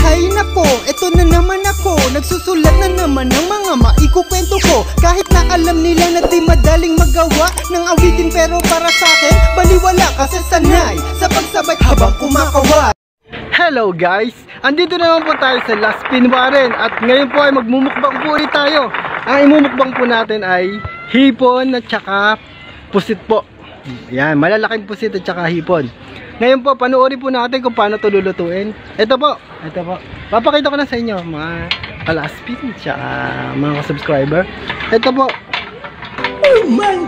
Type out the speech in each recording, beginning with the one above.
Hay nako, eto na naman ako. Nagsusulat na naman ng mga maikukwento ko. Kahit na alam nila na di madaling magawa ng awitin, pero para sa akin baliwala kasi sanay sa pagsabay habang kumakaway. Hello guys! Andito naman po tayo sa Las Pinwaren at ngayon po ay magmumukbang po ulit tayo. Ang imumukbang po natin ay hipon at saka pusit po. Yan, malalaking pusit at saka hipon. Ngayon po, panoorin po natin kung paano ito lulutuin. Ito po. Papakita ko na sa inyo, mga kalaspin, tsaka mga subscriber. Ito po.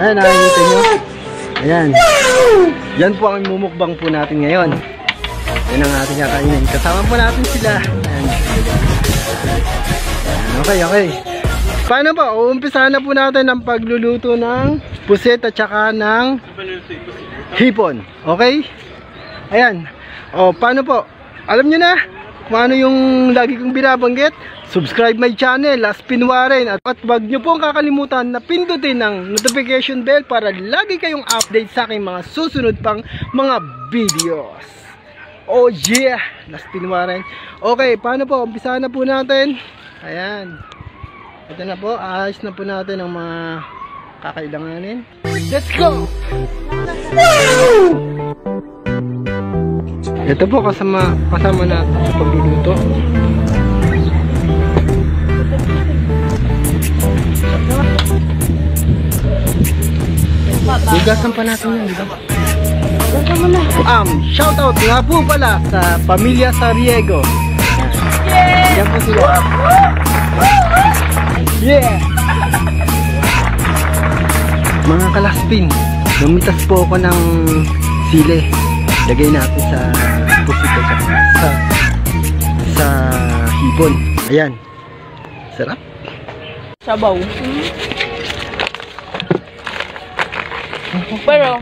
Ayan, nakikita nyo. Ayan. Yan po ang mumukbang po natin ngayon. Yan ang ating kakainin. Kasama po natin sila. Ayan. Okay. Paano ba? Uumpisahan na po natin ang pagluluto ng pusit at saka ng hipon. Okay? Ayan. O, paano po? Alam nyo na kung ano yung lagi kong binabanggit. Subscribe my channel, Las Pinwaren. At wag nyo pong kakalimutan na pindutin ang notification bell para lagi kayong update sa aking mga susunod pang mga videos. Oh yeah! Las Pinwaren. Okay, paano po? Umpisahan na po natin. Ayan. Ito na po. Ayos na po natin ang mga kakailanganin. Let's go! Ito po kasama natin sa pagluluto. Higasan pa natin yan, diba? Shoutout nga po pala sa Pamilya Sariego. Yan po sila. Yeah! Mga kalaspin, lumitas po ako ng sili. Lagay natin sa pusit sa hipon. Ayan. Sarap. Sabaw. Pero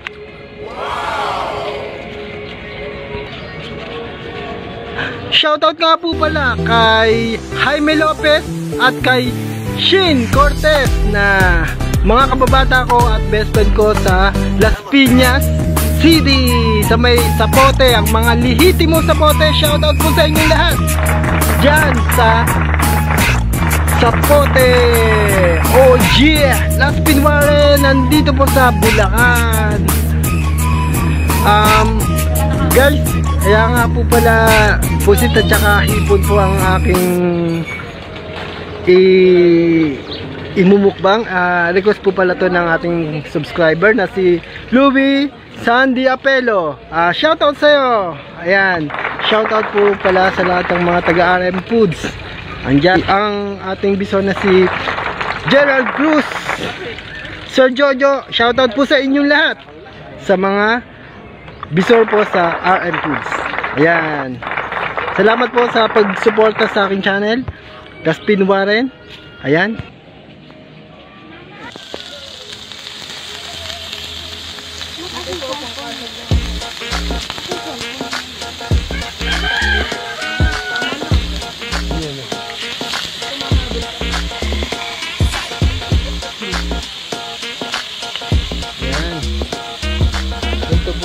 shoutout nga po pala kay Jaime Lopez at kay Shin Cortez na mga kababata ko at best friend ko sa Las Piñas City, sa may Zapote, ang mga lihitimo Zapote. Shoutout po sa inyo lahat dyan sa Zapote. Oh yeah! Las Pinwaren, nandito po sa Bulacan. Guys, kaya nga po pala pusit at saka hipon po ang aking imumukbang. Request po pala to ng ating subscriber na si Louie Sandy Apelo. Shoutout sa'yo. Ayan, shoutout po pala sa lahat ng mga taga-RM Foods. Andyan ang ating bison na si Gerald Cruz. Sir Jojo, shoutout po sa inyong lahat, sa mga bisor po sa RM Foods. Ayan, salamat po sa pagsuporta sa aking channel, Las Pinwaren. Ayan.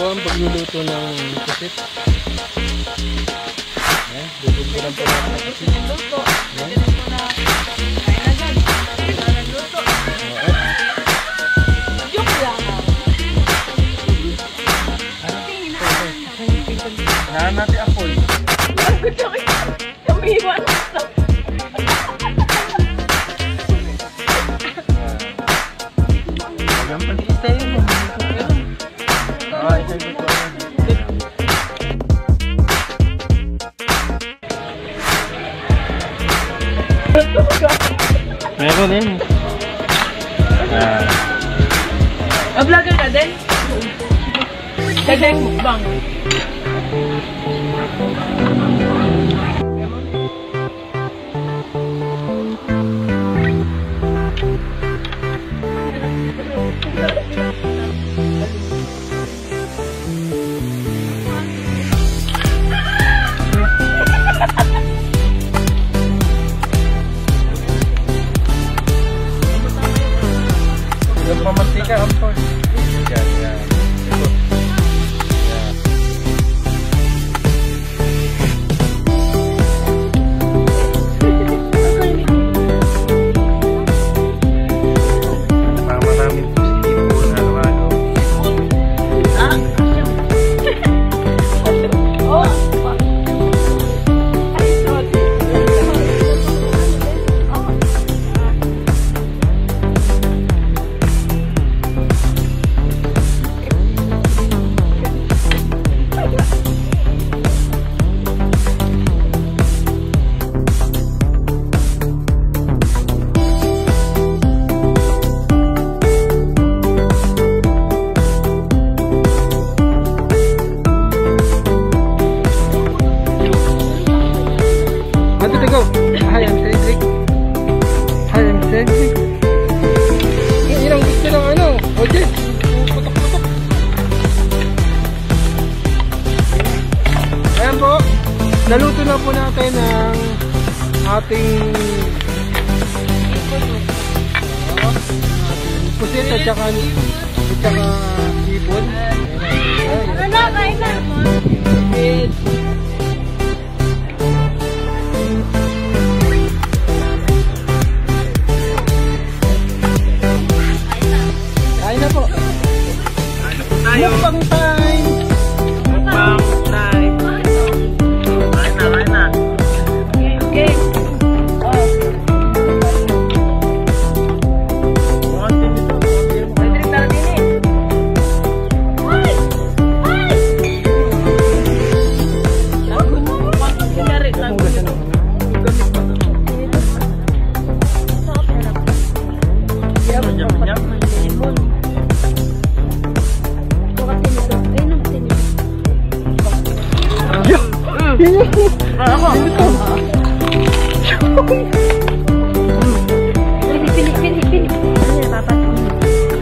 Ang pagluluto ng pusit. Ayan, bubulburan po natin ang pusit. Ayan natin apol. kamiwan. Ayan, pag-istay mo. Meron din. Vlogger ka din? Dagdag mukbang. Pamantika ang pork. Yan. Ito. Yan. Naluto na po natin ang ating pusit at saka hipon. Ano na, kain na. Kain na po. Mukbang time. Mukbang time. Kain na. Okay.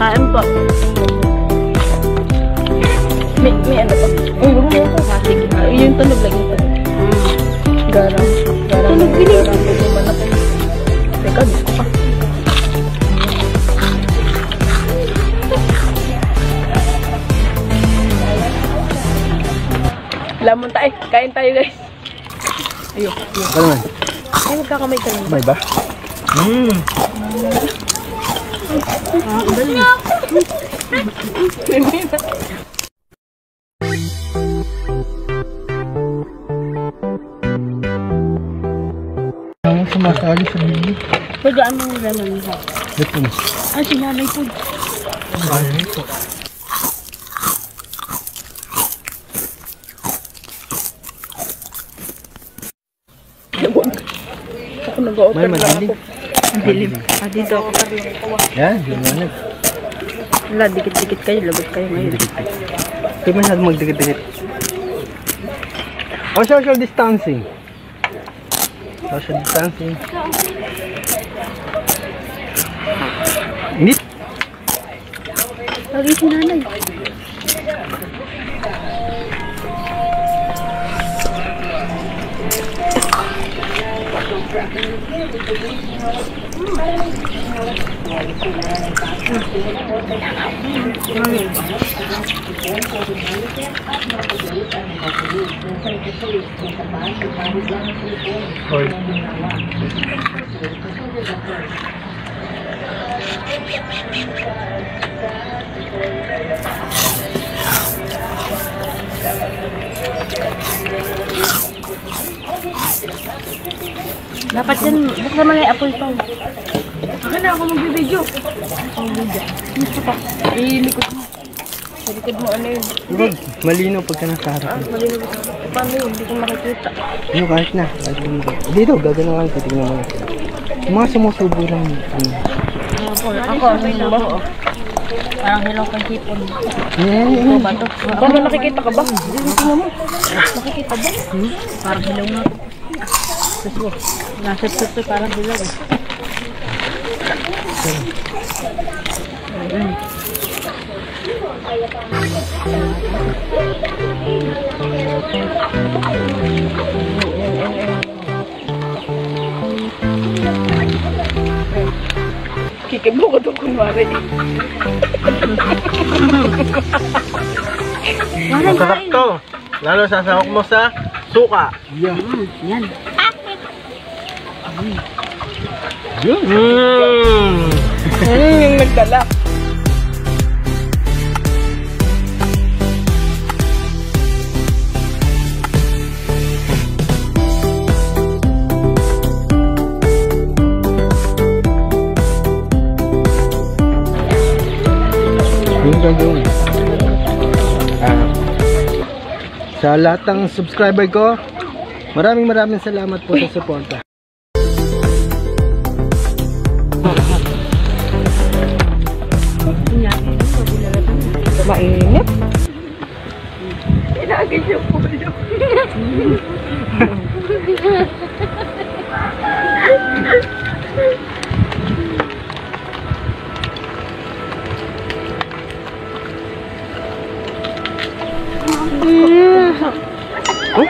Kain po. May ano pa? Uy, huwag mo ito. Sige. Yung tunog lagi po. Garang. Tunog pili. Teka, gusto pa. Lamon tayo. Kain tayo, guys. Ayun. Baka naman. Ay, magkakamay ka lang. May ba? Ang sumasali sa bibig. Pagaan mo nila naman ha. Ito na. Ay, sinanay po. Ay, ito. Ako nag-o-offer May lang madilim. ako. Madilim. Dito ako parang ako. Yan, liwanag. Wala, dikit-dikit kayo. Lagot kayo ngayon. Hindi masyado magdikit-dikit. O, social distancing. Social distancing. Init. Lagi si nanay. Dapat yan, buksan mo na yung apoy pa. Akin na ako magbibideo. Gusto ka. Ilikod mo. Sa likod mo ano yun. Huwag, malinaw pagka nasa harap. Malinaw ko. Paano yun? Hindi ko makikita. Ano, kahit na. Dito, gagana lang. Titignan mo. Yung mga sumusubo lang. Ako, ano ba? Parang hilaw kang hipon. Yan. Ba ito? Paano nakikita ka ba? Tingnan mo. Nakikita ba? Parang hilaw nga. Tapos nasa parang hilaw eh. Kikiblo ko ito kunwari. Masarap to. Lalo sasawak mo sa suka. Yan. Yan. Yun. Yung nagdala. Yung gagawin. Sa lahat ng subscriber ko, maraming salamat po sa suporta. Mainit. Inagay siya po. Oh?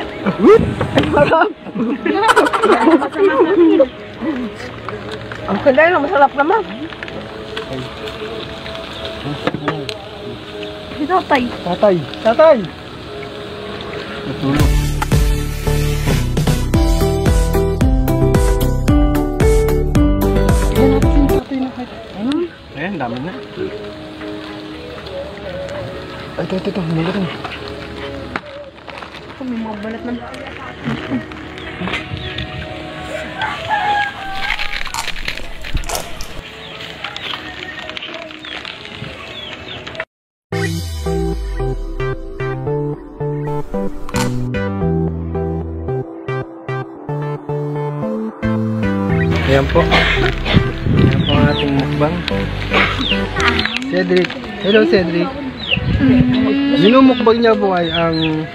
Ang kaya na, masarap naman. Si tatay. Tatay. Tatay. Natulog. Yan natin yung tatay na kahit. Ayan, dami na. Ay, ito. Humilit na. May mga balat na. Ayan po. Ayan po ang ating mukbang. Cedric. Hello, Cedric. Yung mukbang niya po ay ang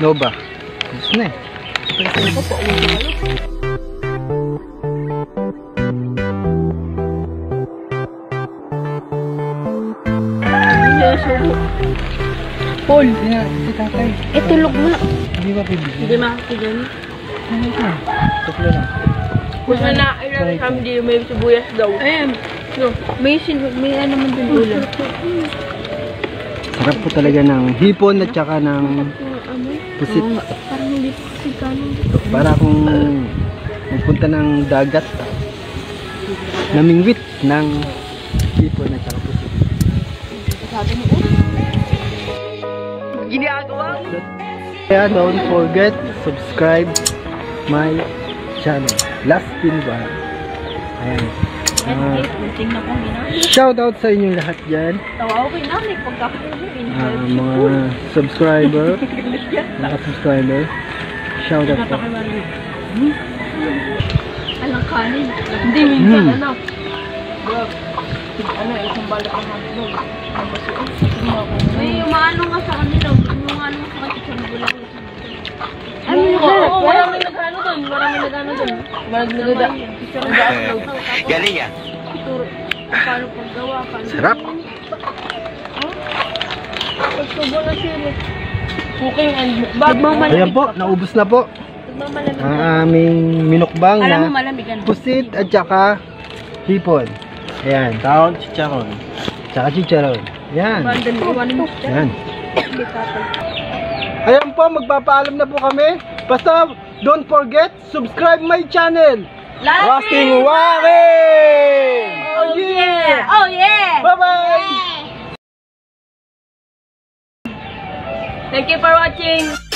Nova. Gusto na eh. Paul. Si tatay. Tulog na. Hindi ba bibigyan? Hindi makakigyan. Ano ito? Tuklo lang. Kung na ilan kami di may sibuyas daw. Ayan. No, may ano man din ulam. Sarap po talaga ng hipon at saka ng pusit. Parang hindi sigano. Para kung magpunta ng dagat, namingwit ng hipon at saka pusit. Sabi mo, ginagawa mo. Kaya don't forget, subscribe my channel. Last Pinbar. Ayan. Tingnan ko ginagawa. Shout out sa inyong lahat dyan. Tawa ko namin pagkakaroon. Mga subscriber. Mga subscriber. Shout out po. Alang kanin. Hindi, minsan ano. Ano, isang balak ang hotdog. May umaano nga sa kanila. May umaano nga sa kanila sa magulang. Maraming naghano doon. Nag-upload. Galing yan. Turo. Paano paggawa. Sarap. Pagsubo na sila. Cooking and mukbang. Ayan po, naubos na po Malamig. ang aming minukbang Alam mo na malamig yan. pusit at saka hipon. Ayan. Taon, chicharon. Tsaka chicharon. Ayan. Bandan iwanin mo. Ayan. Hindi tatay. Ayan po, magpapaalam na po kami. Basta, don't forget, subscribe my channel. Lasting Waring! Oh yeah! Oh yeah! Bye-bye! Thank you for watching!